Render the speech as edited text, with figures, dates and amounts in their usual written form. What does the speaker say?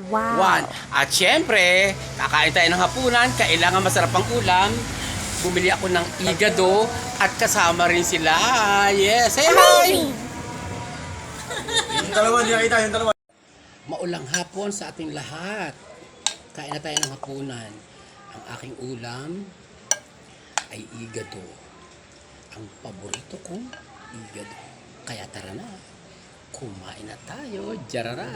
Wow. One. At syempre, kakain tayo ng hapunan, kailangan masarap ang ulam. Bumili ako ng igado at kasama rin sila. Yes, say hi! Yung dalawa, hindi nakita yung dalawa. Maulang hapon sa ating lahat. Kain na tayo ng hapunan. Ang aking ulam ay igado. Ang paborito kong igado. Kaya tara na, kumain na tayo. Jarara!